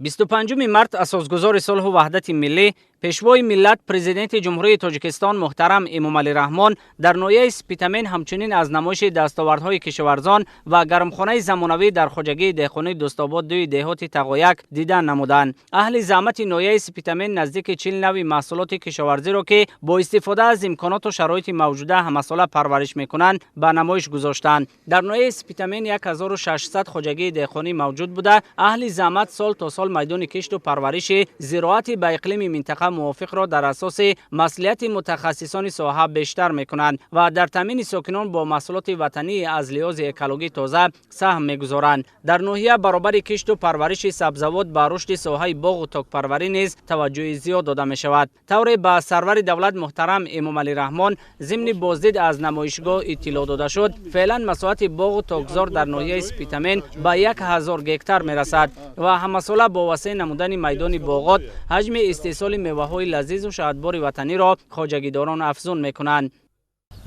25 март асосгузори сулҳу ваҳдати миллӣ пешвои миллат президенти ҷумҳурии Тоҷикистон муҳтарам Эмомалӣ Раҳмон дар ноҳияи Спитамен ҳамчунин аз намоиши дастовардҳои кишоварзон ва гармхонаи замонавӣ дар хоҷагии деҳқонии Дӯстобод 2 деҳоти Тағояк дидан намуданд. Аҳли заҳмати ноҳияи Спитамен наздики 40 нави маҳсулоти кишоварзиро ки бо истифода аз имконоту шароити мавҷуда ҳамасола парвариш мекунанд ба намоиш гузоштанд. Дар ноҳияи Спитамен 1600 хоҷагии деҳқонӣ мавҷуд буда, аҳли заҳмат сол то сол майдони кишту парвариши зироати ба иқлими минтақа мувофиқро дар асоси маслиҳати мутахассисони соҳа бештар мекунанд ва дар таъмини сокинон бо маҳсулоти ватанӣ аз лиҳози экологӣ тоза саҳм мегузоранд. Дар ноҳия баробари кишту парвариши сабзавот ба рушди соҳаи боғу токпарварӣ низ таваҷҷӯҳи зиёд дода мешавад. тавре ба сарвари давлат муҳтарам Эмомалӣ Раҳмон зимни боздид аз намоишгоҳ иттилоъ дода шуд. Феълан масоҳати боғу токзор дар ноҳияи Спитамен ба 1000 гектар мерасад ва ҳамасола бо васеъ намудани майдони боғот ҳаҷми истеҳсоли меваҳои лазизу шаҳдбори ватаниро хоҷагидорон афзун мекунанд.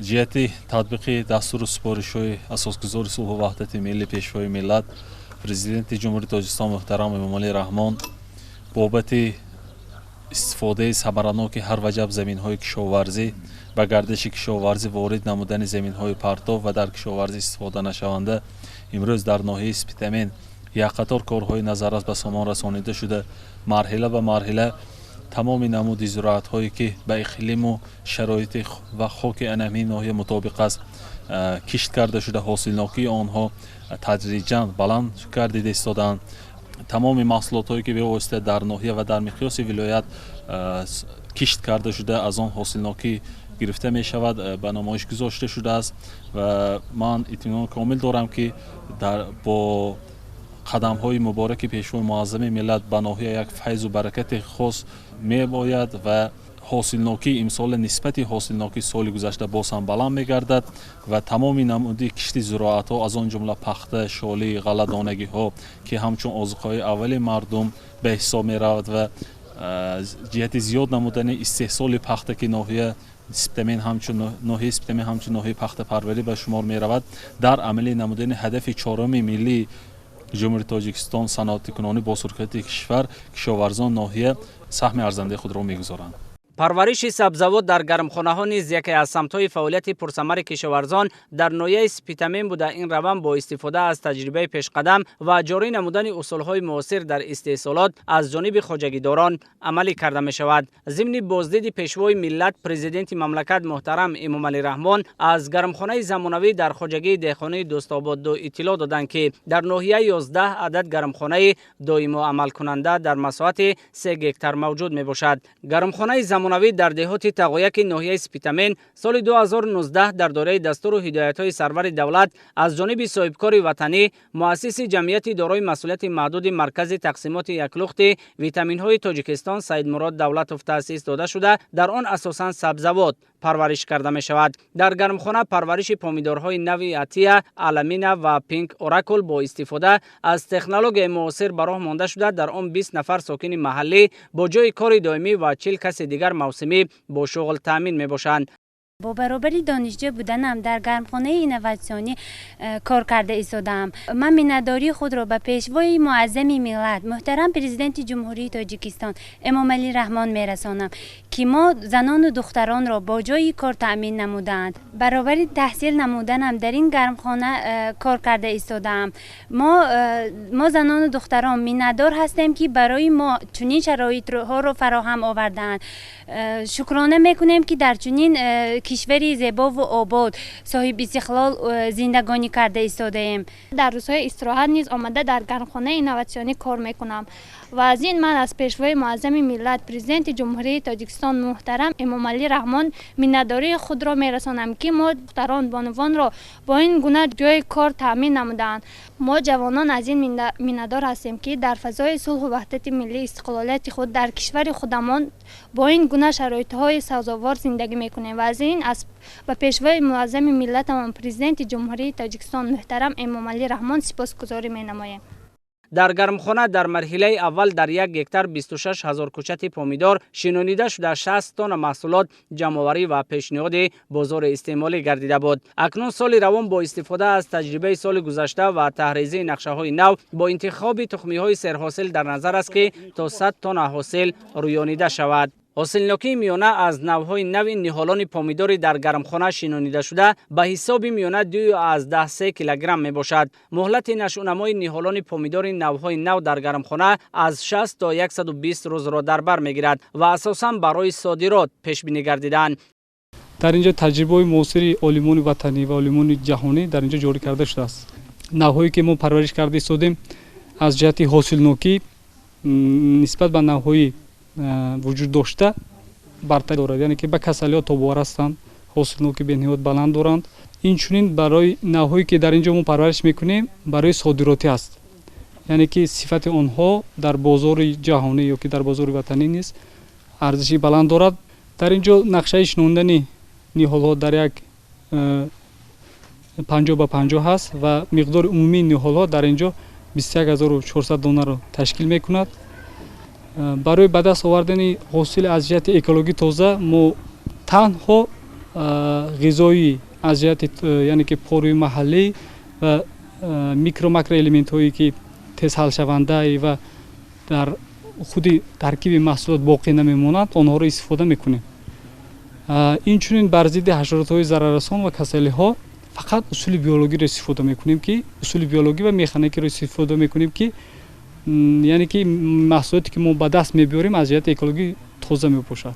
ҷиҳати татбиқи дастуру супоришҳои асосгузори сулҳу ваҳдати миллӣ пешвои миллат, президенти ҷумҳурии Тоҷикистон муҳтарам Эмомалӣ Раҳмон бобати истифодаи самараноки ҳар ваҷаб заминҳои кишоварзӣ ба гардиши кишоварзӣ ворид намудани заминҳои партов ва дар кишоварзӣ истифода нашаванда имрӯз дар ноҳияи Спитамен як қатор корҳои назаррас ба сомон расонида шуда, марҳила ба марҳила тамоми намуди зироатҳое ки ба иқлиму шароити ва хоки анамии ноҳия мутобиқ аст кишт карда шуда ҳосилнокии онҳо тадриҷан баланд гардида истоданд. тамоми маҳсулотҳое ки бевосита дар ноҳия ва дар миқёси вилоят кишт карда шуда аз он ҳосилнокӣ гирифта мешавад ба намоиш гузошта шудааст ва ман итминон комил дорам ки бо қадамҳои мубораки пешвои муаззами миллат ба ноҳия як файзу баракати хос мебояд ва ҳосилнокии имсоли нисбати ҳосилнокии соли гузашта боз ҳам баланд мегардад ва тамоми намуди кишти зироатҳо аз он ҷумла пахта, шолӣ, ғалладонагиҳо ки ҳамчун озуқаҳои аввали мардум ба ҳисоб меравад ва ҷиҳати зиёд намудани истеҳсоли пахта ки ноҳияи Спитамен ҳамчун ноҳияи пахтапарварӣ ба шумор меравад, дар амалӣ намудани ҳадафи чорumi миллии ҷумҳурии Тоҷикистон саноатикунонӣ бо сурхати кишвар кишоварзон ноҳия саҳми арзандаи худро мегузоранд. парвариши сабзавот дар гармхонаҳо низ яке аз самтҳои фаъолияти пурсамари кишоварзон дар ноҳияи Спитамен буда, ин раванд бо истифода аз таҷрибаи пешқадам ва ҷорӣ намудани усулҳои муосир дар истеҳсолот аз ҷониби хоҷагидорон амалӣ карда мешавад. зимни боздиди пешвои миллат президенти мамлакат муҳтарам Эмомалӣ Раҳмон аз гармхонаи замонавӣ дар хоҷагии деҳқонии Дӯстобод 2 иттилоъ доданд ки дар ноҳия 11 адад гармхонаи доимо амалкунанда дар масоҳати 3 гектар мавҷуд мебошад. гармхонаи замонавӣ дар деҳоти Тағояки ноҳияи Спитамен соли 2019 дар дораи дастуру ҳидоятҳои сарвари давлат аз ҷониби соҳибкори ватанӣ муассиси ҷамъияти дорои масъулияти маҳдуди маркази тақсимоти яклухти витаминҳои Тоҷикистон Саидмурод Давлатов таъсис дода шуда, дар он асосан сабзавот парвариш карда мешавад. дар гармхона парвариши помидорҳои нави Атия, Аламина ва Пинк Оракул бо истифода аз технологияи муосир ба роҳ монда шуда, дар он 20 нафар сокини маҳаллӣ бо ҷойи кори доимӣ ва 40 каси дигар мавсимӣ бо шуғл таъмин мебошанд. با برابری دانشجو بودنم در گرمخانه اینوواسیونی کار کرده ایستادم. من مینداری خود را به پیشوای معظم ملت محترم پرزیدنت جمهوری تاجیکستان امامعلی رحمان میرسانم که ما زنان و دختران را با جای کار تأمین نمودند. برابری تحصیل نمودنم در این گرمخانه کار کرده ایستادم. ما زنان و دختران میندار هستیم که برای ما چنین شرایط ها را فراهم آوردند. شکرانه میکنیم که در چنین کشوری زیبا و آباد صاحب استقلال زندگانی کرده ایستادیم. در روزهای استراحت نیز آمده در گرمخانه اینوواسیونی کار میکنم و از این من از پیشوای معظم ملت پرزیدنت جمهوری تاجیکستان محترم امامعلی رحمان مینداری خود را میرسانم که ما دختران بانوان را با این گونه جای کار تامین نمودند. ما جوانان از این میندار هستیم که در فضای صلح و وحدت ملی استقلالیت خود در کشور خودمان با این گونه شرایط های سازوار زندگی میکنیم و از این به پیشوای معظم ملت پرزیدنت جمهوری تاجیکستان محترم امامعلی رحمان سپاسگزاری مینمایم. در گرمخانه در مرحله اول در یک گکتار 26000 کوچت پومیدور شنونیده شده 60 تن محصولات جمع‌آوری و پیشنهاد بازار استعمالی گردیده بود. اکنون سال روان با استفاده از تجربه سال گذشته و تحریزی نقشه‌های نو با انتخاب تخمی‌های سرحاصل در نظر است که تا 100 تن حاصل رویانیده شود. حاصلناکی میانه از نوهای نو نهالان پومیدور در گرمخانه شنونیده شده به حساب میانه 2.13 کیلوگرم می باشد. مهلت نشونمای نهالان پومیدور نوهای نو در گرمخانه از 60 تا 120 روز را در بر میگیرد و اساساً برای صادرات پیش بینی گردیدند. در اینجا تجربه معاصر عالمان وطنی و عالمان جهانی در اینجا جاری کرده شده است. نوهایی که ما پرورش کرده استادیم از جهت حاصلناکی نسبت به نوهای وجود داشته برتری دارد، یعنی که به کسالیات تابوار هستند، حاصلناکی به نهایت بلند دارند. اینچنین برای نوهایی که در اینجا ما پرورش میکنیم برای صادراتی است، یعنی که صفت آنها در بازار جهانی یا که در بازار وطنی نیست ارزشی بلند دارد. در اینجا نقشه شنوندن نهال‌ها در یک 50 به 50 هست و مقدار عمومی نهال‌ها در اینجا 21400 دانه را تشکیل میکند. برای به دست آوردن حاصل از جهت اکولوژی تازه ما تنها غذایی از جهت یعنی که پاروی محلی و میکرو ماکرو الیمنت هایی که تیز حل شونده و در خود ترکیب محصولات باقی نمیماند آنها را استفاده میکنیم. اینچنین بر ضد حشرات های ضرررسان و کسالی ها فقط اصول بیولوژی را استفاده میکنیم که اصول بیولوژی و مکانیکی را استفاده میکنیم که یعنی که محصولاتی که ما به دست میبریم از جهت اکولوژی تازه میباشد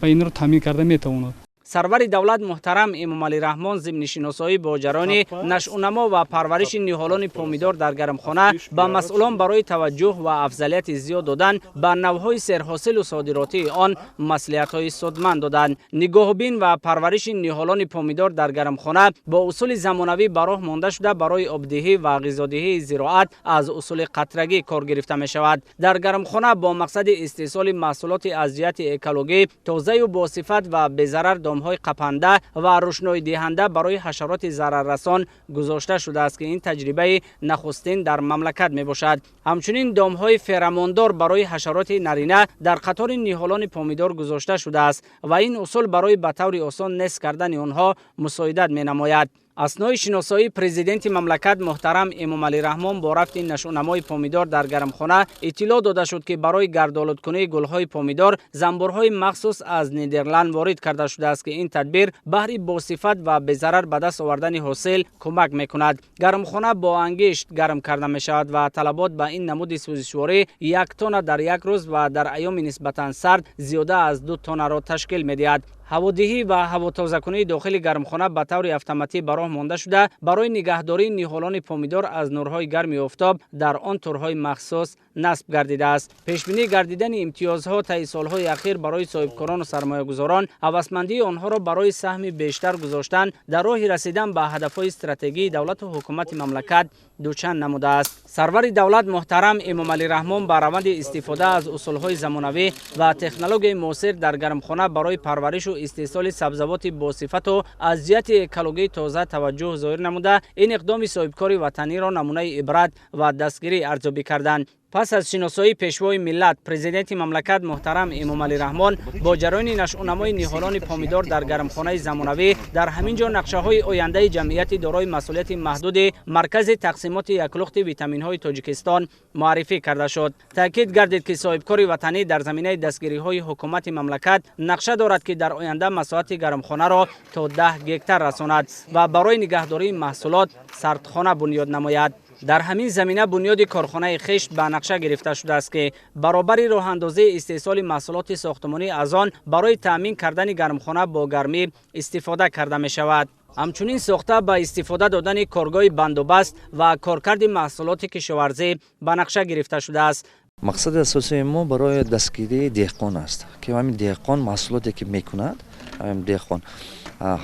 و این رو تامین کرده میتواند. سرور دولت محترم امام علی رحمان ضمن شناسایی با جران نشأونما و پرورش نهالان پومیدور در گرمخانه با مسئولان برای توجه و افضلیت زیاد دادن به نوهای سرحاصل و صادراتی آن مصلحت‌های سودمند دادند. نگاهبین و پرورش نهالان پومیدور در گرمخانه با اصول زمانوی براه مانده شده برای آبدهی و غذادهی زراعت از اصول قطرگی کار گرفته می شود. در گرمخانه با مقصد استحصال محصولات از جهت اکولوژی تازه و با صفت و بی ضرر های قپنده و روشنایی دهنده برای حشرات ضرررسان گذاشته شده است که این تجربه نخستین در مملکت می باشد. همچنین دامهای فرماندار برای حشرات نرینه در قطار نهالان پومیدور گذاشته شده است و این اصول برای به طور آسان نصب کردن آنها مساعدت می نماید. اثنای شناسایی پرزیدنت مملکت محترم امام علی رحمان با رفت نشونمای پومیدور در گرمخانه اطلاع داده شد که برای گردآلودکنی گلهای پومیدور زنبورهای مخصوص از نیدرلند وارد کرده شده است که این تدبیر بهره با صفت و به ضرر به دست آوردن حاصل کمک میکند. گرمخانه با انگشت گرم کرده می شود و طلبات به این نمود سوزشواری 1 تن در یک روز و در ایام نسبتا سرد زیاده از 2 تن را تشکیل می‌دهد. هوادهی و هوا تازه کنی داخل گرمخانه به طور اتوماتیک براه مانده شده برای نگهداری نهالان پومیدور از نورهای گرم آفتاب در آن تورهای مخصوص نصب گردیده است. پیش بینی گردیدن امتیازها طی سالهای اخیر برای صاحبکاران و سرمایه‌گذاران هوسمندی آنها را برای سهم بیشتر گذاشتن در راه رسیدن به هدفهای استراتژی دولت و حکومت مملکت دوچند نموده است. سرور دولت محترم امام علی رحمان با روند استفاده از اصولهای زمانوی و تکنولوژی معاصر در گرمخانه برای پرورش و استحصال سبزیجات با صفت و از جهت اکولوژی تازه توجه ظاهر نموده این اقدام صاحبکار وطنی را نمونه عبرت و دستگیری ارزیابی کردند. پس از شناسایی پیشوای ملت پرزیدنت مملکت محترم امام علی رحمان با جریان نشونمای نهالان پومیدور در گرمخانه زمانوی در همین جا نقشه‌های آینده جمعیت دارای مسئولیت محدود مرکز تقسیمات یکلخت ویتامین‌های تاجیکستان معرفی کرده شد. تاکید گردید که صاحبکار وطنی در زمینه دستگیری‌های حکومت مملکت نقشه دارد که در آینده مساحت گرمخانه را تا 10 گکتار رساند و برای نگهداری محصولات سردخانه بنیاد نماید. در همین زمینه بنیاد کارخانه خشت به نقشه گرفته شده است که برابر راه اندازی استحصال محصولات ساختمانی از آن برای تامین کردن گرمخانه با گرمی استفاده کرده می شود. همچنین ساخته به استفاده دادن کارگاه بندوبست و کارکرد محصولات کشاورزی به نقشه گرفته شده است. مقصد اساسی ما برای دستگیری دهقان است که همین دهقان محصولاتی که میکند همین دهقان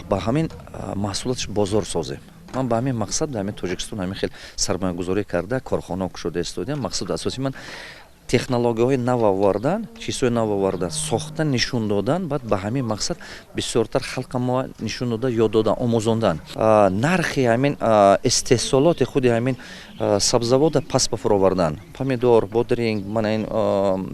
با همین محصولاتش بازار سازه. من به همین مقصد در همین تاجیکستان همین خیلی سرمایه گذاری کرده کارخانه کشوده استودیم. مقصد اساسی من технологияҳои нав овардан, чизҳои нав овардан, сохтан, нишон додан, баъд ба ҳамин мақсад бисёртар халқа мо нишон дода, ёд додан, омӯзондан. Нархи ҳамин истеҳсолоти худи ҳамин сабзавода пас ба фуровардан, помидор, бодринг, манин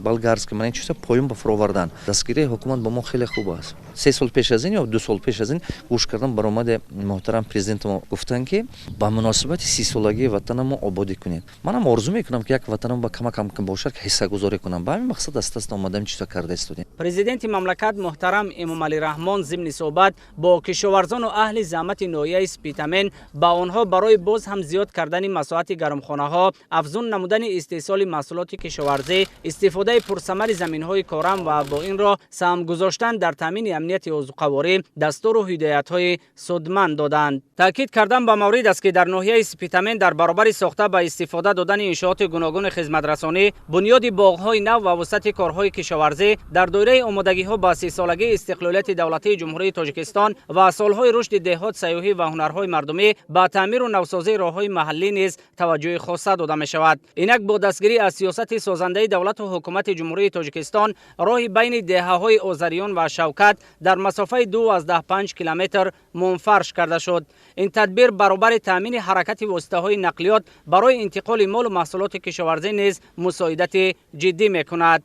болгарский, манин чиза поён ба фуровардан. Дастгирии ҳукумат ба мо хеле хуб аст. 3 сол пеш аз ин ё 2 сол пеш аз ин гӯш кардан баромади муҳтарам президенти мо гуфтанд ки ба муносибати 30 солагии ватана мо ободӣ кунед. Манам орзу мекунам ки як ватанам ба камакам бошад ки ҳиссагузорӣ кунам. Ба ҳамин мақсад даст омадам чиза карда истодем. президенти мамлакат муҳтарам Эмомалӣ Раҳмон зимни суҳбат бо кишоварзону аҳли заҳмати ноҳияи Спитамен ба онҳо барои боз ҳам зиёд кардани масоати гармхонаҳо, афзун намудани истеҳсоли маҳсулоти кишоварзӣ, истифодаи пурсамари заминҳои корам ва бо ин роҳ саҳм гузоштан дар таъмини амнияти озуқаворӣ дастуру ҳидоятҳои судманд доданд. Таъкид кардан ба маврид аст ки дар ноҳияи Спитамен дар баробари сохта ба истифода додани иншооти гуногуни хизматрасонӣ, бунёди боғҳои нав ва вусъати корҳои кишоварзӣ дар доираи омодагиҳо ба 30-солагии истиқлолияти давлатии ҷумҳурии Тоҷикистон ва солҳои рушди деҳот, сайёҳӣ ва ҳунарҳои мардумӣ ба таъмиру навсозии роҳҳои маҳаллӣ низ таваҷҷӯҳи хоса дода мешавад. Инак бо дастгирӣ аз сиёсати созандаи давлату ҳукумати ҷумҳурии Тоҷикистон, роҳи байни деҳаҳои Озариён ва Шавкат дар масофаи 2,5 километр мунфарш карда шуд. ин тадбир баробари таъмини ҳаракати воситаҳои нақлиёт барои интиқоли молу маҳсулоти кишоварзӣ низ мусоидати ҷиддӣ мекунад.